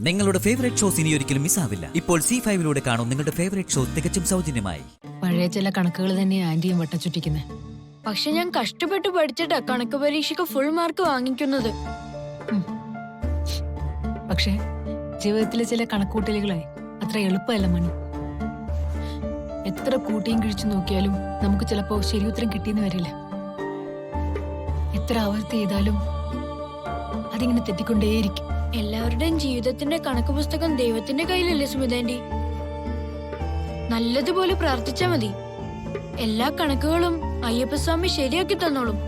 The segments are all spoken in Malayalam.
നിങ്ങളുടെ ഫേവറേറ്റ് ഷോസ് ഇനി ഒരിക്കലും മിസ്സാവില്ല. ഇപ്പോൾ C5 കാണും നിങ്ങളുടെ ഫേവറേറ്റ് ഷോ തികച്ചും സൗജന്യമായി. പഴയ ചില കണക്കുകൾ തന്നെ ആന്റിയും വട്ടച്ചുറ്റിക്കുന്നത്. പക്ഷെ ഞാൻ കഷ്ടപ്പെട്ട് പഠിച്ചിട്ടാ കണക്ക് പരീക്ഷയ്ക്ക് ഫുൾ മാർക്ക് വാങ്ങിക്കുന്നത്. പക്ഷെ ജീവിതത്തിലെ ചില കണക്കൂട്ടലുകളെ അത്ര എളുപ്പമല്ല മണി. എത്ര കൂട്ടിയും കിഴിച്ചു നോക്കിയാലും നമുക്ക് ചിലപ്പോ ശരിയുത്തരം കിട്ടിയെന്ന് വരില്ല. എത്ര ആവർത്തി ചെയ്താലും അതിങ്ങനെ തെറ്റിക്കൊണ്ടേയിരിക്കും. എല്ലാവരുടെയും ജീവിതത്തിന്റെ കണക്ക് പുസ്തകം ദൈവത്തിന്റെ കയ്യിലല്ലേ സുമിതാന്റി? നല്ലതുപോലെ പ്രാർത്ഥിച്ചാ മതി, എല്ലാ കണക്കുകളും അയ്യപ്പസ്വാമി ശരിയാക്കി തന്നോളും.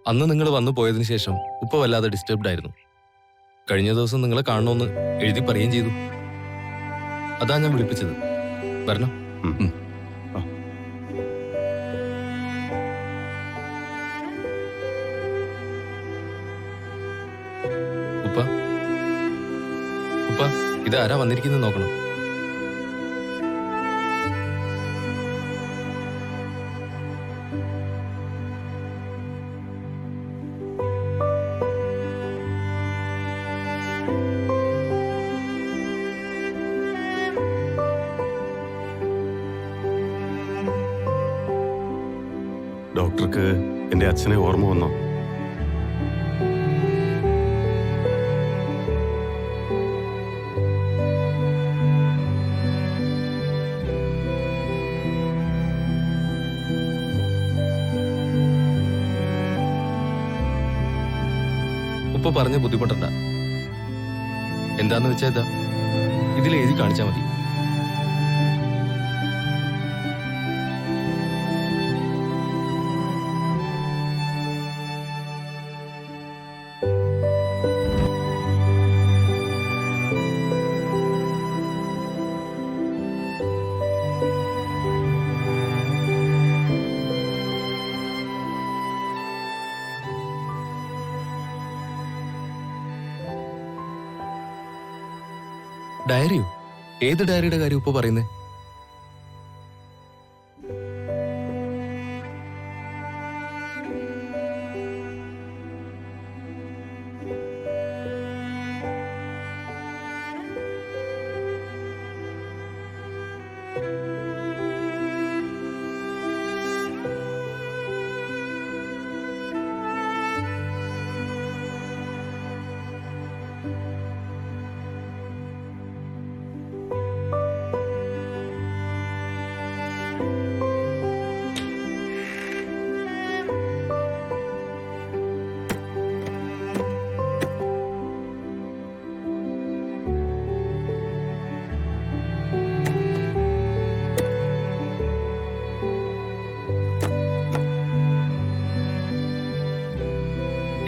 അന്ന് നിങ്ങൾ വന്നു പോയതിനു ശേഷം ഉപ്പ വല്ലാതെ ഡിസ്റ്റർബ്ഡ് ആയിരുന്നു. കഴിഞ്ഞ ദിവസം നിങ്ങളെ കാണണമെന്ന് എഴുതി പറയുകയും ചെയ്തു. അതാ ഞാൻ വിളിപ്പിച്ചത്. വരണം. ഉപ്പ ഉപ്പ ഇതാരാ വന്നിരിക്കുന്നത് നോക്കണം. ഡോക്ടർക്ക് എന്റെ അച്ഛനെ ഓർമ്മ വന്നോ? ഉപ്പ പറഞ്ഞ് ബുദ്ധിമുട്ടണ്ട. എന്താന്ന് വെച്ചാ ഇതാ ഇതിൽ എഴുതി കാണിച്ചാ മതി. ഡയറിയോ? ഏത് ഡയറിയുടെ കാര്യം ഉപ്പ പറയുന്നേ?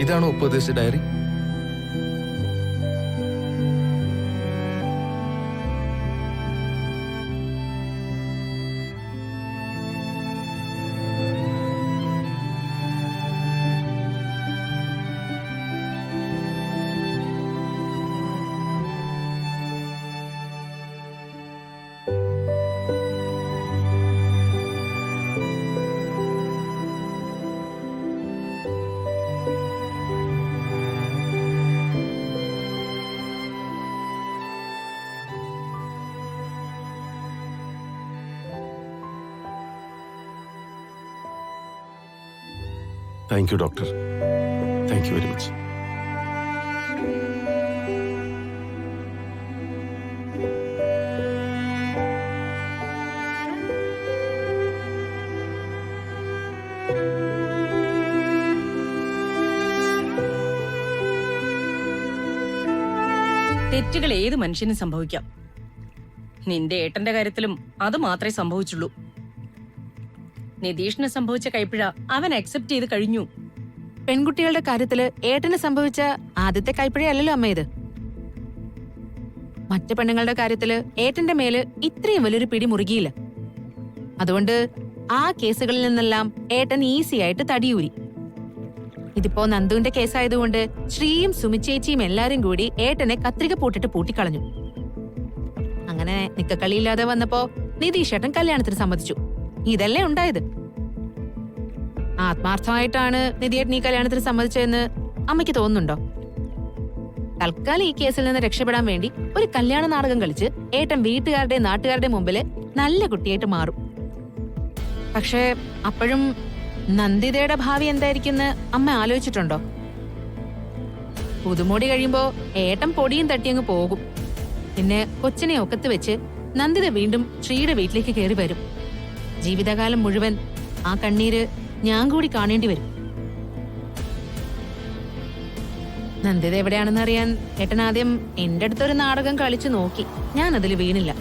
ഇതാണോ ഉപ്പ ഉദ്ദേശിച്ച diary? Thank you doctor, thank you very much. തെറ്റുകൾ ഏത് മനുഷ്യനും സംഭവിക്കാം. നിന്റെ ഏട്ടന്റെ കാര്യത്തിലും അത് മാത്രമേ സംഭവിച്ചുള്ളൂ. നിതീഷിന് സംഭവിച്ച കൈപ്പിഴ അവൻ അക്സെപ്റ്റ് ചെയ്ത് കഴിഞ്ഞു. പെൺകുട്ടികളുടെ കാര്യത്തില് ഏട്ടന് സംഭവിച്ച ആദ്യത്തെ കൈപ്പിഴയല്ലല്ലോ അമ്മ ഇത്. മറ്റു പെണ്ണുങ്ങളുടെ കാര്യത്തില് ഏട്ടന്റെ മേല് ഇത്രയും വലിയൊരു പിടി മുറുകിയില്ല. അതുകൊണ്ട് ആ കേസുകളിൽ നിന്നെല്ലാം ഏട്ടൻ ഈസി ആയിട്ട് തടിയൂരി. ഇതിപ്പോ നന്ദുവിന്റെ കേസായതുകൊണ്ട് ശ്രീയും സുമിച്ചേച്ചിയും എല്ലാരും കൂടി ഏട്ടനെ കത്രിക പൂട്ടിട്ട് പൂട്ടിക്കളഞ്ഞു. അങ്ങനെ നിക്കക്കളിയില്ലാതെ വന്നപ്പോ നിതീഷ് ഏട്ടൻ കല്യാണത്തിന് സമ്മതിച്ചു. ഇതല്ലേ ഉണ്ടായത്. ആത്മാർത്ഥമായിട്ടാണ് നിധിയേട്ടൻ ഈ കല്യാണത്തിന് സമ്മതിച്ചതെന്ന് അമ്മയ്ക്ക് തോന്നുന്നുണ്ടോ? തൽക്കാലം ഈ കേസിൽ നിന്ന് രക്ഷപ്പെടാൻ വേണ്ടി ഒരു കല്യാണ നാടകം കളിച്ച് ഏട്ടൻ വീട്ടുകാരുടെ നാട്ടുകാരുടെ മുമ്പില് നല്ല കുട്ടിയായിട്ട് മാറും. പക്ഷേ അപ്പോഴും നന്ദിതയുടെ ഭാവി എന്തായിരിക്കുമെന്ന് അമ്മ ആലോചിച്ചിട്ടുണ്ടോ? പുതുമോടി കഴിയുമ്പോ ഏട്ടൻ പൊടിയും തട്ടിയങ്ങ് പോകും. പിന്നെ കൊച്ചിനെ ഒക്കത്ത് വെച്ച് നന്ദിത വീണ്ടും ശ്രീയുടെ വീട്ടിലേക്ക് കയറി വരും. ജീവിതകാലം മുഴുവൻ ആ കണ്ണീര് ഞാൻ കൂടി കാണേണ്ടി വരും. നന്ദിത എവിടെയാണെന്ന് അറിയാൻ ഏട്ടൻ ആദ്യം എന്റെ അടുത്തൊരു നാടകം കളിച്ചു നോക്കി. ഞാൻ അതിൽ വീണില്ല.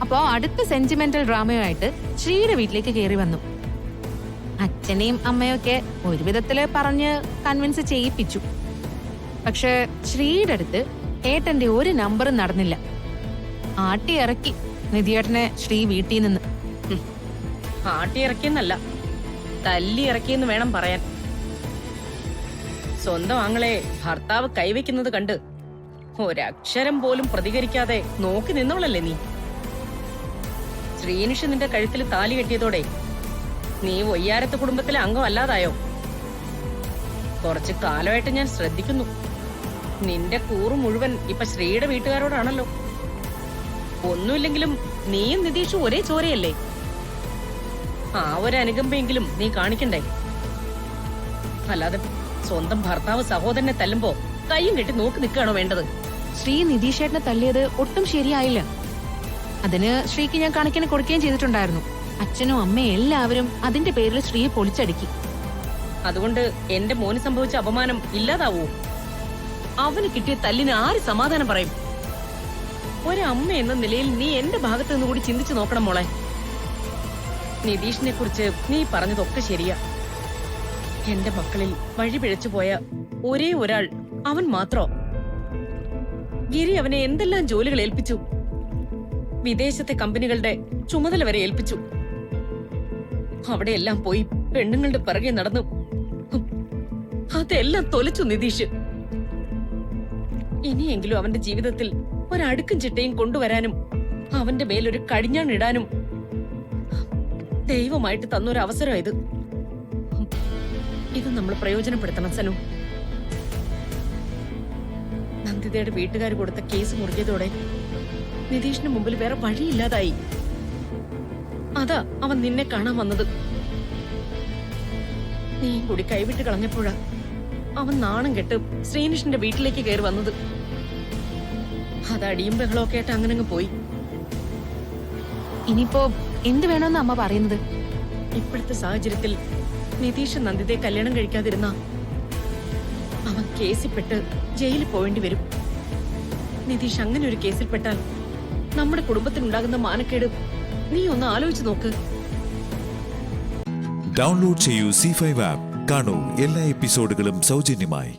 അപ്പോ അടുത്ത സെന്റിമെന്റൽ ഡ്രാമയുമായിട്ട് ശ്രീയുടെ വീട്ടിലേക്ക് കയറി വന്നു. അച്ഛനെയും അമ്മയൊക്കെ ഒരു വിധത്തില് പറഞ്ഞ് കൺവിൻസ് ചെയ്യിപ്പിച്ചു. പക്ഷെ ശ്രീയുടെ അടുത്ത് ഏട്ടന്റെ ഒരു നമ്പറും നടന്നില്ല. ആട്ടി ഇറക്കി നിധിയേട്ടനെ ശ്രീ വീട്ടിൽ നിന്ന്. ആട്ടി ഇറക്കിയെന്നല്ല, തല്ലി ഇറക്കിയെന്ന് വേണം പറയാൻ. സ്വന്തം ആങ്ങളെ ഭർത്താവ് കൈവയ്ക്കുന്നത് കണ്ട് ഒരക്ഷരം പോലും പ്രതികരിക്കാതെ നോക്കി നിന്നോളല്ലേ നീ. ശ്രീനിഷ് നിന്റെ കഴുത്തിൽ താലി കെട്ടിയതോടെ നീ ഒയ്യാരത്ത് കുടുംബത്തിലെ അംഗം അല്ലാതായോ? കുറച്ചു കാലമായിട്ട് ഞാൻ ശ്രദ്ധിക്കുന്നു. നിന്റെ കൂറ് മുഴുവൻ ഇപ്പൊ ശ്രീയുടെ വീട്ടുകാരോടാണല്ലോ. ഒന്നുമില്ലെങ്കിലും നീയും നിതീഷും ഒരേ ചോരയല്ലേ? ആ ഒരു അനുകമ്പയെങ്കിലും നീ കാണിക്കണ്ടേ? അല്ലാതെ സ്വന്തം ഭർത്താവ് സഹോദരനെ തല്ലുമ്പോ കൈയും കെട്ടി നോക്കി നിൽക്കുകയാണോ വേണ്ടത്? ശ്രീ നിതീഷേട്ടനെ തല്ലിയത് ഒട്ടും ശരിയായില്ല. അതിന് ശ്രീക്ക് ഞാൻ കണക്കിന് കൊടുക്കുകയും ചെയ്തിട്ടുണ്ടായിരുന്നു. അച്ഛനും അമ്മയും എല്ലാവരും അതിന്റെ പേരിൽ ശ്രീയെ പൊളിച്ചടുക്കി. അതുകൊണ്ട് എന്റെ മോന് സംഭവിച്ച അപമാനം ഇല്ലാതാവൂ? അവന് കിട്ടിയ തല്ലിന് ആര് സമാധാനം പറയും? ഒരമ്മ എന്ന നിലയിൽ നീ എന്റെ ഭാഗത്ത് നിന്ന് കൂടി ചിന്തിച്ചു നോക്കണം മോളെ. നിതീഷിനെ കുറിച്ച് നീ പറഞ്ഞതൊക്കെ ശരിയാ. എന്റെ മക്കളിൽ വഴി പിഴച്ചു പോയ ഒരേ ഒരാൾ അവൻ മാത്രോ? ഗിരി അവനെ എന്തെല്ലാം ജോലികൾ ഏൽപ്പിച്ചു. വിദേശത്തെ കമ്പനികളുടെ ചുമതല വരെ ഏൽപ്പിച്ചു. അവിടെയെല്ലാം പോയി പെണ്ണുങ്ങളുടെ പിറകെ നടന്നു. അതെല്ലാം തൊലച്ചു നിതീഷ്. ഇനിയെങ്കിലും അവന്റെ ജീവിതത്തിൽ ഒരടുക്കും ചിട്ടയും കൊണ്ടുവരാനും അവന്റെ മേലൊരു കടിഞ്ഞാണിടാനും ദൈവമായിട്ട് തന്നൊരു അവസരം ഇത്. ഇത് നമ്മൾ പ്രയോജനപ്പെടുത്തണം സനു. നന്ദിതയുടെ വീട്ടുകാർ കൊടുത്ത കേസ് മുറിഞ്ഞതോടെ നിതീഷിന് മുമ്പിൽ വേറെ വഴിയില്ലാതായി. അതാ അവൻ നിന്നെ കാണാൻ വന്നത്. നീയും കൂടി കൈവിട്ട് കളഞ്ഞപ്പോഴാ അവൻ നാണം കെട്ട് ശ്രീനിഷിന്റെ വീട്ടിലേക്ക് കയറി വന്നത്. അത് അടിയും ബഹളമൊക്കെ ആയിട്ട് അങ്ങനെ പോയി. ഇനിയിപ്പോ എന്ത് വേണമെന്ന് അമ്മ പറയുന്നത്? ഇപ്പോഴത്തെ സാഹചര്യത്തിൽ നിതീഷ് നന്ദിതയെ കല്യാണം കഴിക്കാതിരുന്ന അവൻ കേസിൽപ്പെട്ട് ജയിലിൽ പോവേണ്ടി വരും. നിതീഷ് അങ്ങനെ ഒരു കേസിൽപ്പെട്ടാൽ നമ്മുടെ കുടുംബത്തിനുണ്ടാകുന്ന മാനക്കേട് നീ ഒന്ന് ആലോചിച്ച് നോക്ക്. ഡൗൺലോഡ് ചെയ്യൂ C5 ആപ്പ്. കാണൂ എല്ലാ എപ്പിസോഡുകളും സൗജന്യമായി.